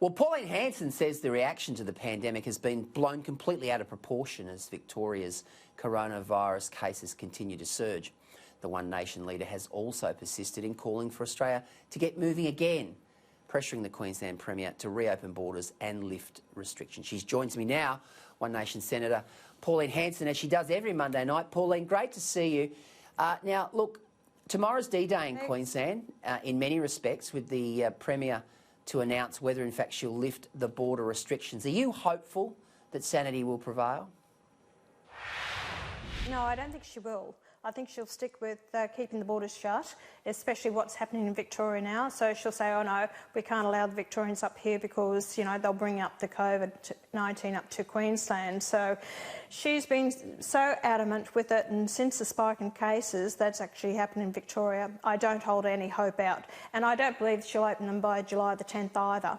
Well, Pauline Hanson says the reaction to the pandemic has been blown completely out of proportion as Victoria's coronavirus cases continue to surge. The One Nation leader has also persisted in calling for Australia to get moving again, pressuring the Queensland Premier to reopen borders and lift restrictions. She joins me now, One Nation Senator Pauline Hanson, as she does every Monday night. Pauline, great to see you. Now, look, tomorrow's D-Day in Queensland, in many respects, with the Premier to announce whether, in fact, she'll lift the border restrictions. Are you hopeful that sanity will prevail? No, I don't think she will. I think she'll stick with keeping the borders shut, especially what's happening in Victoria now. So she'll say, oh no, we can't allow the Victorians up here because, you know, they'll bring up the COVID-19 up to Queensland. So she's been so adamant with it, and since the spike in cases that's actually happened in Victoria, I don't hold any hope out. And I don't believe she'll open them by July the 10th either.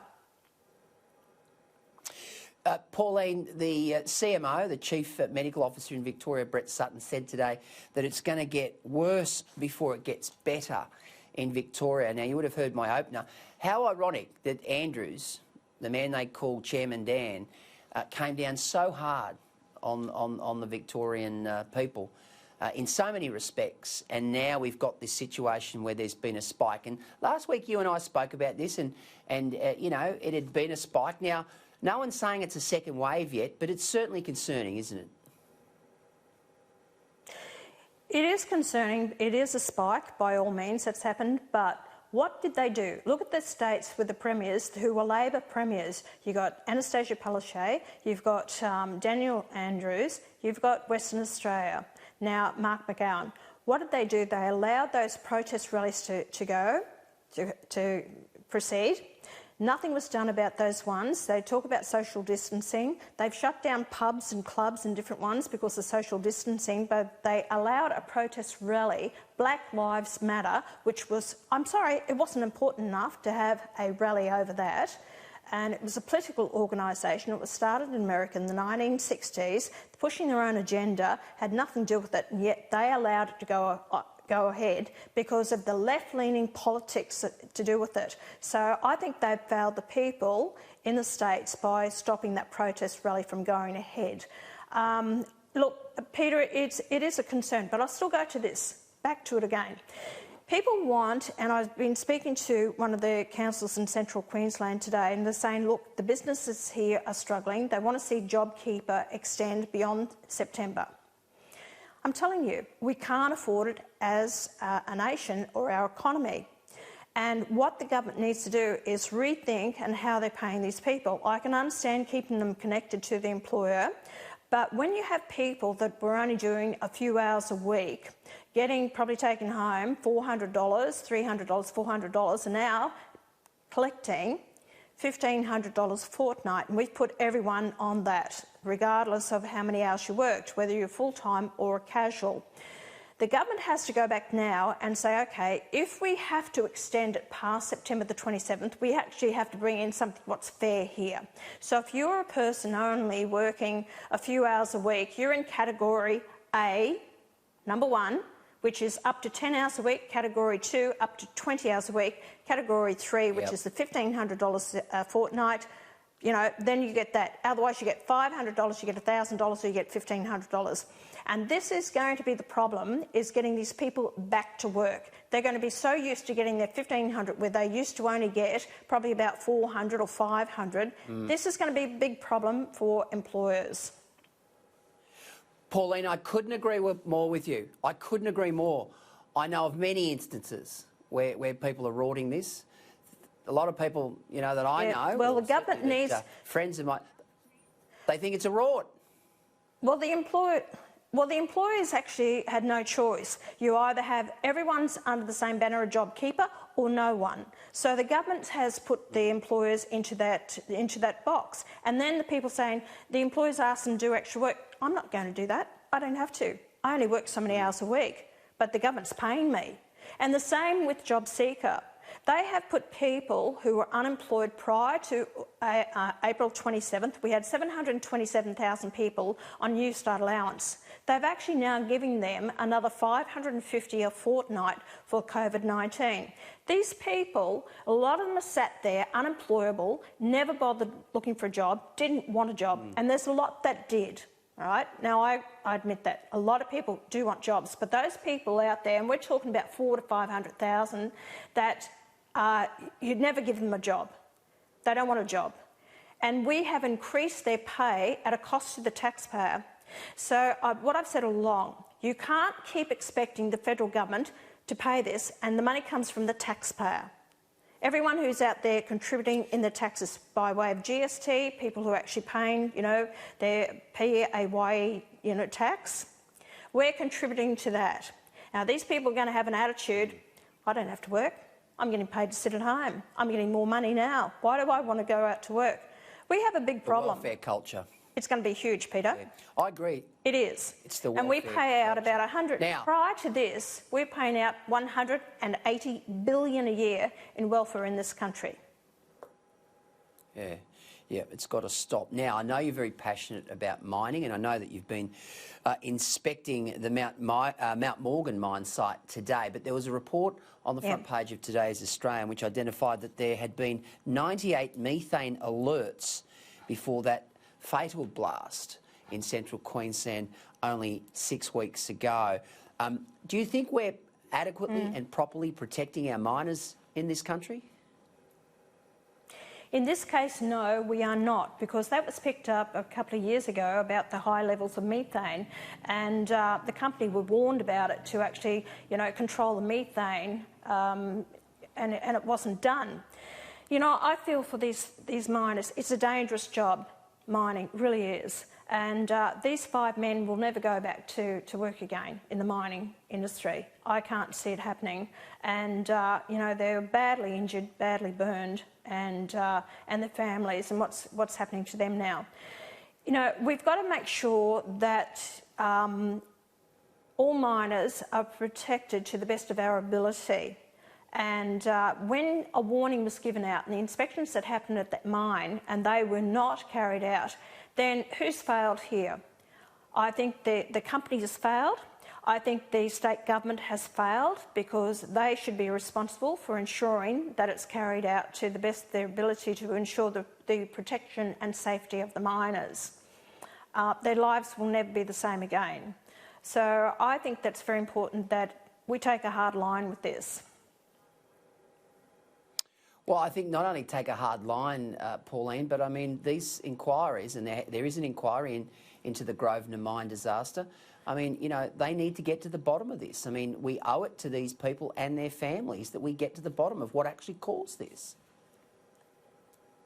Pauline, the CMO, the Chief Medical Officer in Victoria, Brett Sutton, said today that it's going to get worse before it gets better in Victoria. Now, you would have heard my opener. How ironic that Andrews, the man they call Chairman Dan, came down so hard on the Victorian people in so many respects, and now we've got this situation where there's been a spike. And last week you and I spoke about this, and you know, it had been a spike. Now, no one's saying it's a second wave yet, but it's certainly concerning, isn't it? It is concerning. It is a spike, by all means, that's happened. But what did they do? Look at the states with the premiers who were Labor premiers. You've got Anastasia Palaszczuk, you've got Daniel Andrews, you've got Western Australia. Now, Mark McGowan. What did they do? They allowed those protest rallies to proceed. Nothing was done about those ones. They talk about social distancing. They've shut down pubs and clubs and different ones because of social distancing, but they allowed a protest rally, Black Lives Matter, which was, I'm sorry, it wasn't important enough to have a rally over that. And it was a political organisation. It was started in America in the 1960s, pushing their own agenda, had nothing to do with it, and yet they allowed it to go ahead because of the left-leaning politics to do with it. So I think they've failed the people in the States by stopping that protest rally from going ahead. Look, Peter, it is a concern, but I'll still go to this, back to it again. People want, and I've been speaking to one of the councils in central Queensland today, and they're saying, look, the businesses here are struggling. They want to see JobKeeper extend beyond September. I'm telling you, we can't afford it as a nation or our economy. And what the government needs to do is rethink and how they're paying these people. I can understand keeping them connected to the employer, but when you have people that were only doing a few hours a week, probably taking home $400, $300, $400, and now collecting $1,500 a fortnight, and we've put everyone on that, regardless of how many hours you worked, whether you're full-time or casual. The government has to go back now and say, OK, if we have to extend it past September the 27th, we actually have to bring in something what's fair here. So if you're a person only working a few hours a week, you're in category A, number 1, which is up to 10 hours a week, category 2, up to 20 hours a week, category 3, which is the $1,500 a fortnight, you know, then you get that. Otherwise, you get $500, you get $1,000, or you get $1,500. And this is going to be the problem, is getting these people back to work. They're going to be so used to getting their $1,500 where they used to only get probably about $400 or $500. This is going to be a big problem for employers. Pauline, I couldn't agree more with you. I couldn't agree more. I know of many instances where people are rorting this. A lot of people, you know, that I know. Well, the government needs... friends of mine, they think it's a rort. Well, the employers actually had no choice. You either have everyone's under the same banner of JobKeeper or no one. So the government has put the employers into that box. And then the people saying, the employers ask them to do extra work. I'm not going to do that. I don't have to. I only work so many hours a week, but the government's paying me. And the same with JobSeeker. They have put people who were unemployed prior to April 27th. We had 727,000 people on New Start allowance. They've actually now given them another $550 a fortnight for COVID-19. These people, a lot of them are sat there unemployable, never bothered looking for a job, didn't want a job, and there's a lot that did. All right. Now, I admit that a lot of people do want jobs, but those people out there, and we're talking about 400,000 to 500,000, that you'd never give them a job. They don't want a job. And we have increased their pay at a cost to the taxpayer. So what I've said all along, you can't keep expecting the federal government to pay this, and the money comes from the taxpayer. Everyone who's out there contributing in the taxes by way of GST, people who are actually paying, their PAYE, tax, we're contributing to that. Now, these people are going to have an attitude, I don't have to work, I'm getting paid to sit at home, I'm getting more money now, why do I want to go out to work? We have a big problem. The welfare culture. It's going to be huge, Peter. Yeah, I agree. It is. It's the welfare and we pay out culture. about 100. Now, prior to this, we're paying out $180 billion a year in welfare in this country. Yeah, it's got to stop. Now, I know you're very passionate about mining, and I know that you've been inspecting the Mount Morgan mine site today, but there was a report on the front page of today's Australian which identified that there had been 98 methane alerts before that fatal blast in central Queensland only 6 weeks ago. Do you think we're adequately and properly protecting our miners in this country? In this case, no, we are not, because that was picked up a couple of years ago about the high levels of methane, and the company were warned about it to actually, control the methane, and it wasn't done. I feel for these miners, it's a dangerous job. Mining really is, and these 5 men will never go back to work again in the mining industry. I can't see it happening, and they're badly injured, badly burned, and their families, and what's happening to them now. We've got to make sure that all miners are protected to the best of our ability. And when a warning was given out and the inspections that happened at that mine and they were not carried out, then who's failed here? I think the company has failed. I think the state government has failed, because they should be responsible for ensuring that it's carried out to the best of their ability to ensure the protection and safety of the miners. Their lives will never be the same again. So I think that's very important that we take a hard line with this. Well, I think not only take a hard line, Pauline, but I mean, these inquiries, and there is an inquiry into the Grosvenor mine disaster, I mean, they need to get to the bottom of this. I mean, we owe it to these people and their families that we get to the bottom of what actually caused this.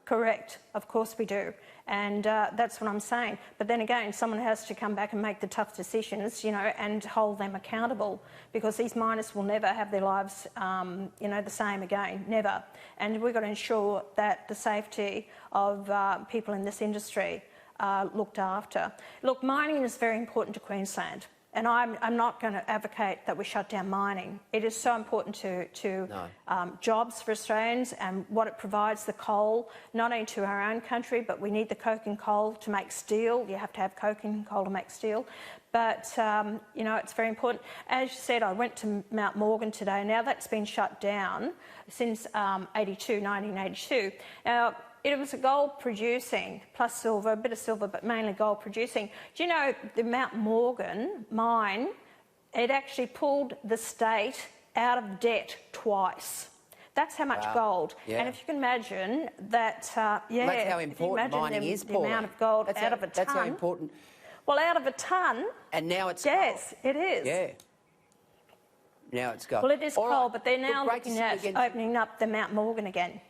Correct, of course we do, and that's what I'm saying. But then again, someone has to come back and make the tough decisions, and hold them accountable, because these miners will never have their lives, the same again, never. And we've got to ensure that the safety of people in this industry are looked after. Look, mining is very important to Queensland. And I'm not going to advocate that we shut down mining. It is so important to jobs for Australians and what it provides, the coal, not only to our own country, but we need the coke and coal to make steel. You have to have coke and coal to make steel. But, it's very important. As you said, I went to Mount Morgan today. Now that's been shut down since 1982. Now, it was a gold producing, plus silver, a bit of silver, but mainly gold producing. Do you know the Mount Morgan mine, it actually pulled the state out of debt twice. That's how much gold. Yeah. And if you can imagine that, well, that's how important mining is, Paul. The amount of gold out of a tonne. That's how important. Well, out of a tonne. And now it's yes, gold. It is. Yeah. Now it's gold. Well, it is coal, but they're now looking at opening up the Mount Morgan again.